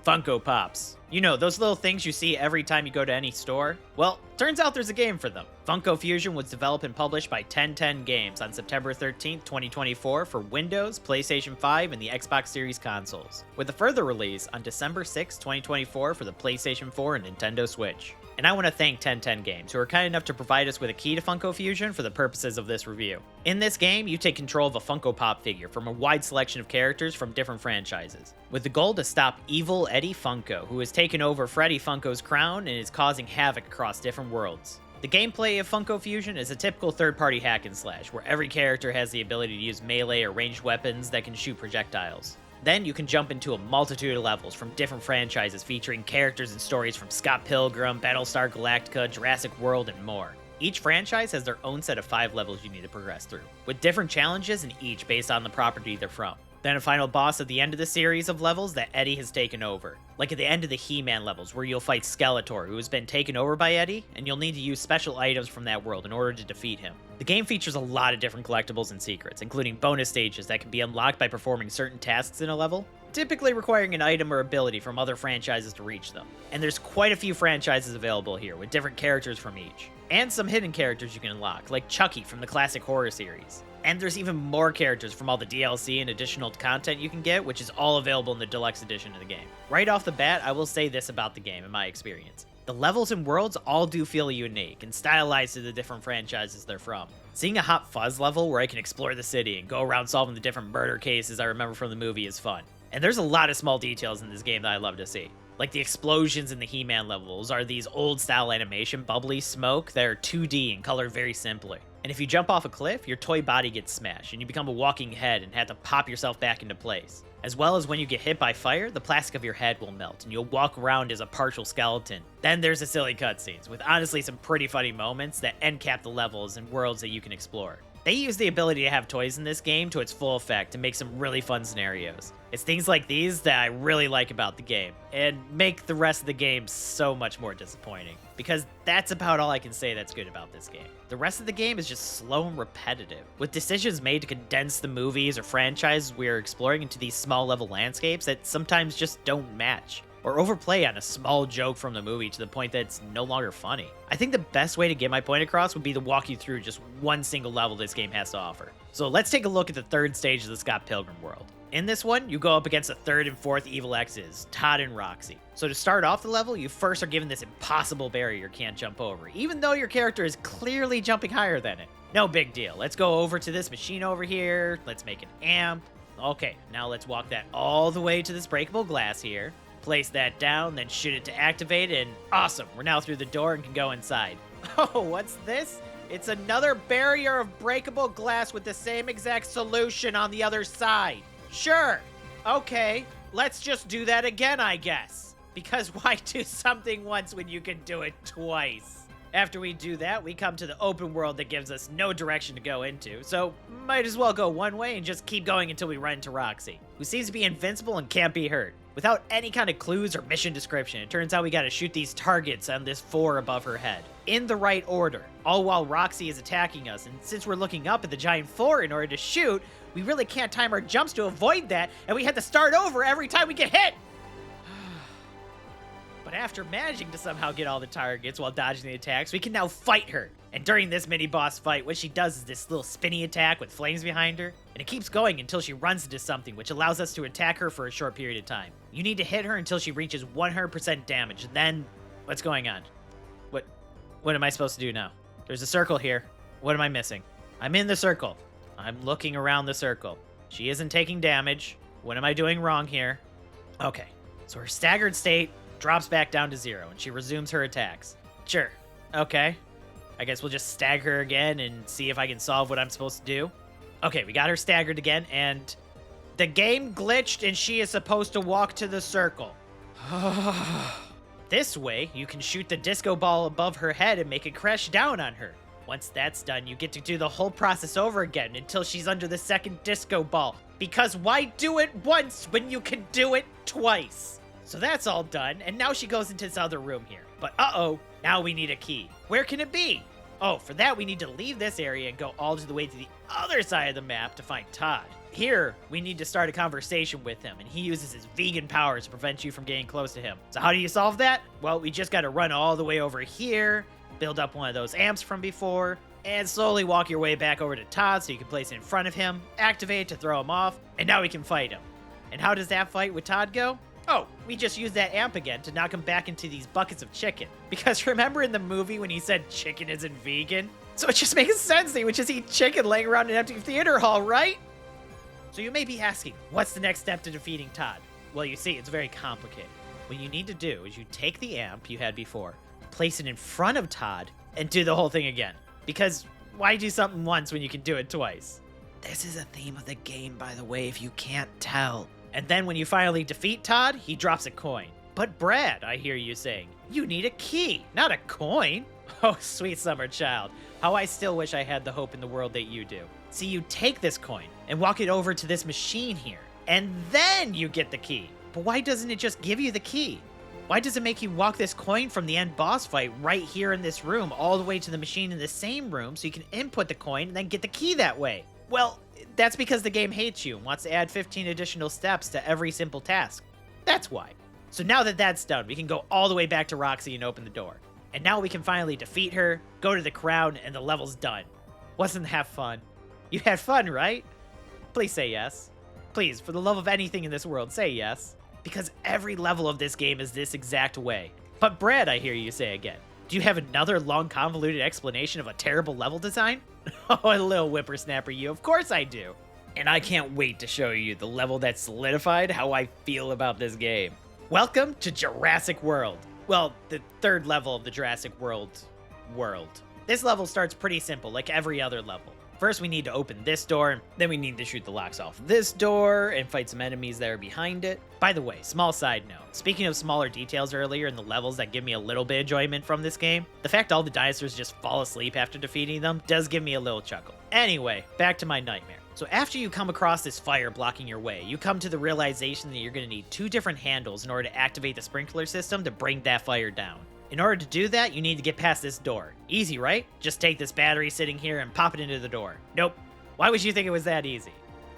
Funko Pops. You know, those little things you see every time you go to any store? Well, turns out there's a game for them. Funko Fusion was developed and published by 1010 Games on September 13th, 2024 for Windows, PlayStation 5, and the Xbox Series consoles, with a further release on December 6, 2024 for the PlayStation 4 and Nintendo Switch. And I want to thank 1010 Games, who are kind enough to provide us with a key to Funko Fusion for the purposes of this review. In this game, you take control of a Funkopop figure from a wide selection of characters from different franchises, with the goal to stop evil Eddie Funko, who has taken over Freddy Funko's crown and is causing havoc across different worlds. The gameplay of Funko Fusion is a typical third-party hack and slash, where every character has the ability to use melee or ranged weapons that can shoot projectiles. Then you can jump into a multitude of levels from different franchises featuring characters and stories from Scott Pilgrim, Battlestar Galactica, Jurassic World, and more. Each franchise has their own set of 5 levels you need to progress through, with different challenges in each based on the property they're from. Then a final boss at the end of the series of levels that Eddie has taken over. Like at the end of the He-Man levels, where you'll fight Skeletor, who has been taken over by Eddie, and you'll need to use special items from that world in order to defeat him. The game features a lot of different collectibles and secrets, including bonus stages that can be unlocked by performing certain tasks in a level, typically requiring an item or ability from other franchises to reach them. And there's quite a few franchises available here, with different characters from each. And some hidden characters you can unlock, like Chucky from the classic horror series. And there's even more characters from all the DLC and additional content you can get, which is all available in the deluxe edition of the game. Right off the bat, I will say this about the game in my experience. The levels and worlds all do feel unique and stylized to the different franchises they're from. Seeing a Hot Fuzz level where I can explore the city and go around solving the different murder cases I remember from the movie is fun. And there's a lot of small details in this game that I love to see. Like the explosions in the He-Man levels are these old style animation bubbly smoke that are 2D and colored very simply. And if you jump off a cliff, your toy body gets smashed and you become a walking head and have to pop yourself back into place. As well as when you get hit by fire, the plastic of your head will melt and you'll walk around as a partial skeleton. Then there's the silly cutscenes, with honestly some pretty funny moments that end cap the levels and worlds that you can explore. They use the ability to have toys in this game to its full effect to make some really fun scenarios. It's things like these that I really like about the game, and make the rest of the game so much more disappointing. Because that's about all I can say that's good about this game. The rest of the game is just slow and repetitive, with decisions made to condense the movies or franchises we're exploring into these small level landscapes that sometimes just don't match, or overplay on a small joke from the movie to the point that it's no longer funny. I think the best way to get my point across would be to walk you through just one single level this game has to offer. So let's take a look at the third stage of the Scott Pilgrim world. In this one, you go up against the third and fourth evil X's, Todd and Roxy. So to start off the level, you first are given this impossible barrier you can't jump over, even though your character is clearly jumping higher than it. No big deal. Let's go over to this machine over here. Let's make an amp. Okay, now let's walk that all the way to this breakable glass here. Place that down, then shoot it to activate it, and awesome, we're now through the door and can go inside. Oh, what's this? It's another barrier of breakable glass with the same exact solution on the other side. Sure, okay, let's just do that again, I guess. Because why do something once when you can do it twice? After we do that, we come to the open world that gives us no direction to go into, so might as well go one way and just keep going until we run into Roxy, who seems to be invincible and can't be hurt. Without any kind of clues or mission description, it turns out we gotta shoot these targets on this 4 above her head, in the right order, all while Roxy is attacking us, and since we're looking up at the giant 4 in order to shoot, we really can't time our jumps to avoid that, and we have to start over every time we get hit! But after managing to somehow get all the targets while dodging the attacks, we can now fight her. And during this mini-boss fight, what she does is this little spinny attack with flames behind her, and it keeps going until she runs into something, which allows us to attack her for a short period of time. You need to hit her until she reaches 100% damage, and then... What's going on? What am I supposed to do now? There's a circle here. What am I missing? I'm in the circle. I'm looking around the circle. She isn't taking damage. What am I doing wrong here? Okay, so her staggered state drops back down to 0, and she resumes her attacks. Sure, okay. I guess we'll just stagger her again and see if I can solve what I'm supposed to do. Okay, we got her staggered again, and the game glitched and she is supposed to walk to the circle. This way, you can shoot the disco ball above her head and make it crash down on her. Once that's done, you get to do the whole process over again until she's under the second disco ball. Because why do it once when you can do it twice? So that's all done, and now she goes into this other room here. But uh-oh, now we need a key. Where can it be? Oh, for that we need to leave this area and go all the way to the other side of the map to find Todd. Here, we need to start a conversation with him, and he uses his vegan powers to prevent you from getting close to him. So how do you solve that? Well, we just gotta run all the way over here, build up one of those amps from before, and slowly walk your way back over to Todd so you can place it in front of him, activate to throw him off, and now we can fight him. And how does that fight with Todd go? Oh, we just use that amp again to knock him back into these buckets of chicken. Because remember in the movie when he said chicken isn't vegan? So it just makes sense that he would just eat chicken laying around an empty theater hall, right? So you may be asking, what's the next step to defeating Todd? Well, you see, it's very complicated. What you need to do is you take the amp you had before, place it in front of Todd, and do the whole thing again. Because why do something once when you can do it twice? This is a theme of the game, by the way, if you can't tell. And then when you finally defeat Todd, he drops a coin. But Brad, I hear you saying, you need a key, not a coin. Oh, sweet summer child. How I still wish I had the hope in the world that you do. See, you take this coin and walk it over to this machine here, and then you get the key. But why doesn't it just give you the key? Why does it make you walk this coin from the end boss fight right here in this room all the way to the machine in the same room so you can input the coin and then get the key that way? Well, that's because the game hates you and wants to add 15 additional steps to every simple task. That's why. So now that that's done, we can go all the way back to Roxy and open the door. And now we can finally defeat her, go to the crown, and the level's done. Wasn't that fun? You had fun, right? Please say yes. Please, for the love of anything in this world, say yes. Because every level of this game is this exact way. But Brad, I hear you say again, do you have another long convoluted explanation of a terrible level design? Oh, a little whippersnapper you, of course I do. And I can't wait to show you the level that solidified how I feel about this game. Welcome to Jurassic World. Well, the third level of the Jurassic World. This level starts pretty simple, like every other level. First, we need to open this door, then we need to shoot the locks off this door and fight some enemies that are behind it. By the way, small side note, speaking of smaller details earlier in the levels that give me a little bit of enjoyment from this game, the fact all the dinosaurs just fall asleep after defeating them does give me a little chuckle. Anyway, back to my nightmare. So after you come across this fire blocking your way, you come to the realization that you're going to need 2 different handles in order to activate the sprinkler system to bring that fire down. In order to do that, you need to get past this door. Easy, right? Just take this battery sitting here and pop it into the door. Nope. Why would you think it was that easy?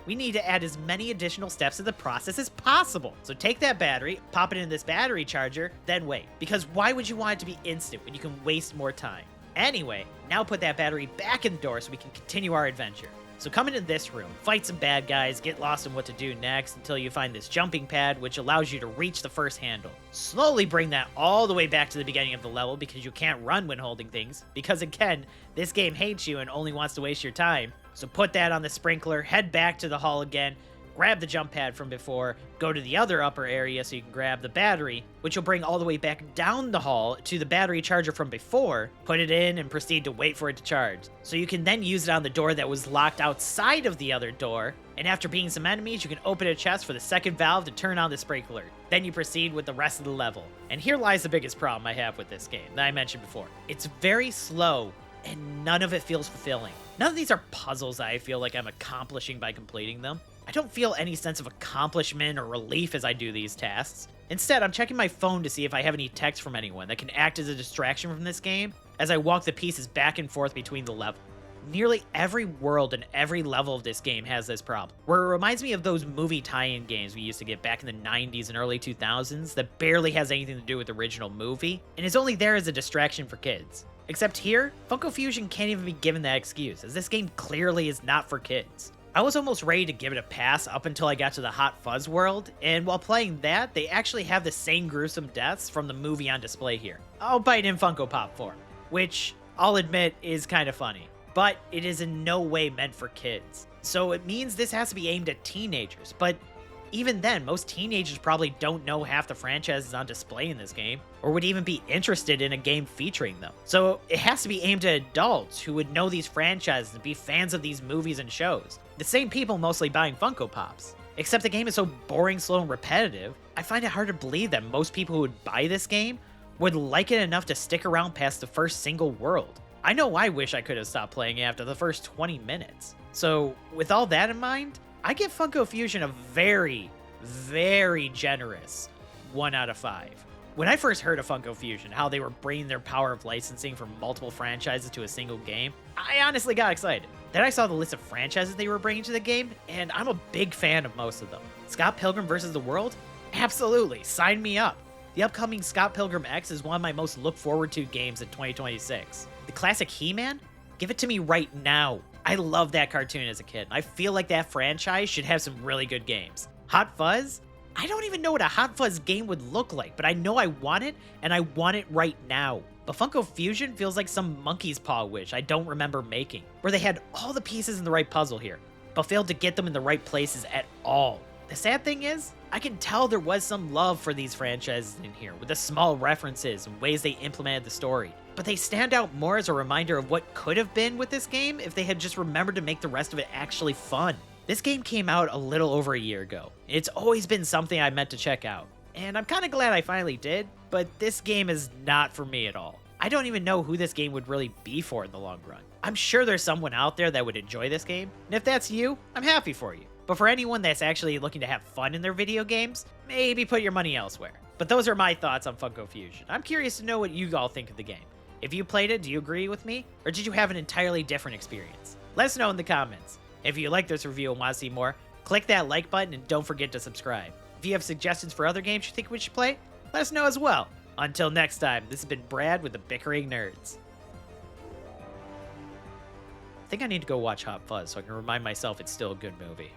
We need to add as many additional steps to the process as possible. So take that battery, pop it in this battery charger, then wait. Because why would you want it to be instant when you can waste more time? Anyway, now put that battery back in the door so we can continue our adventure. So come into this room, fight some bad guys, get lost in what to do next until you find this jumping pad which allows you to reach the first handle. Slowly bring that all the way back to the beginning of the level because you can't run when holding things, because again, this game hates you and only wants to waste your time. So put that on the sprinkler, head back to the hall again, grab the jump pad from before, go to the other upper area so you can grab the battery, which will bring all the way back down the hall to the battery charger from before, put it in, and proceed to wait for it to charge. So you can then use it on the door that was locked outside of the other door, and after beating some enemies, you can open a chest for the second valve to turn on the sprinkler. Then you proceed with the rest of the level. And here lies the biggest problem I have with this game that I mentioned before. It's very slow, and none of it feels fulfilling. None of these are puzzles that I feel like I'm accomplishing by completing them. I don't feel any sense of accomplishment or relief as I do these tasks. Instead, I'm checking my phone to see if I have any text from anyone that can act as a distraction from this game as I walk the pieces back and forth between the levels. Nearly every world and every level of this game has this problem, where it reminds me of those movie tie-in games we used to get back in the 90s and early 2000s that barely has anything to do with the original movie, and is only there as a distraction for kids. Except here, Funko Fusion can't even be given that excuse, as this game clearly is not for kids. I was almost ready to give it a pass up until I got to the Hot Fuzz world, and while playing that, they actually have the same gruesome deaths from the movie on display here, albeit in Funkopop form, which, I'll admit, is kind of funny. But it is in no way meant for kids. So it means this has to be aimed at teenagers, but even then, most teenagers probably don't know half the franchises on display in this game, or would even be interested in a game featuring them. So it has to be aimed at adults who would know these franchises and be fans of these movies and shows. The same people mostly buying Funko Pops. Except the game is so boring, slow, and repetitive, I find it hard to believe that most people who would buy this game would like it enough to stick around past the first single world. I know I wish I could have stopped playing it after the first 20 minutes. So with all that in mind, I give Funko Fusion a very, very generous 1 out of 5. When I first heard of Funko Fusion, how they were bringing their power of licensing from multiple franchises to a single game, I honestly got excited. Then I saw the list of franchises they were bringing to the game, and I'm a big fan of most of them. Scott Pilgrim vs. the World? Absolutely, sign me up. The upcoming Scott Pilgrim X is one of my most look forward to games in 2026. The classic He-Man? Give it to me right now. I love that cartoon as a kid, and I feel like that franchise should have some really good games. Hot Fuzz? I don't even know what a Hot Fuzz game would look like, but I know I want it, and I want it right now. But Funko Fusion feels like some monkey's paw wish I don't remember making, where they had all the pieces in the right puzzle here, but failed to get them in the right places at all. The sad thing is, I can tell there was some love for these franchises in here, with the small references and ways they implemented the story. But they stand out more as a reminder of what could have been with this game if they had just remembered to make the rest of it actually fun. This game came out a little over a year ago. It's always been something I meant to check out, and I'm kind of glad I finally did, but this game is not for me at all. I don't even know who this game would really be for in the long run. I'm sure there's someone out there that would enjoy this game, and if that's you, I'm happy for you. But for anyone that's actually looking to have fun in their video games, maybe put your money elsewhere. But those are my thoughts on Funko Fusion. I'm curious to know what you all think of the game. If you played it, do you agree with me? Or did you have an entirely different experience? Let us know in the comments. If you like this review and want to see more, click that like button and don't forget to subscribe. If you have suggestions for other games you think we should play, let us know as well. Until next time, this has been Brad with the Bickering Nerds. I think I need to go watch Hot Fuzz so I can remind myself it's still a good movie.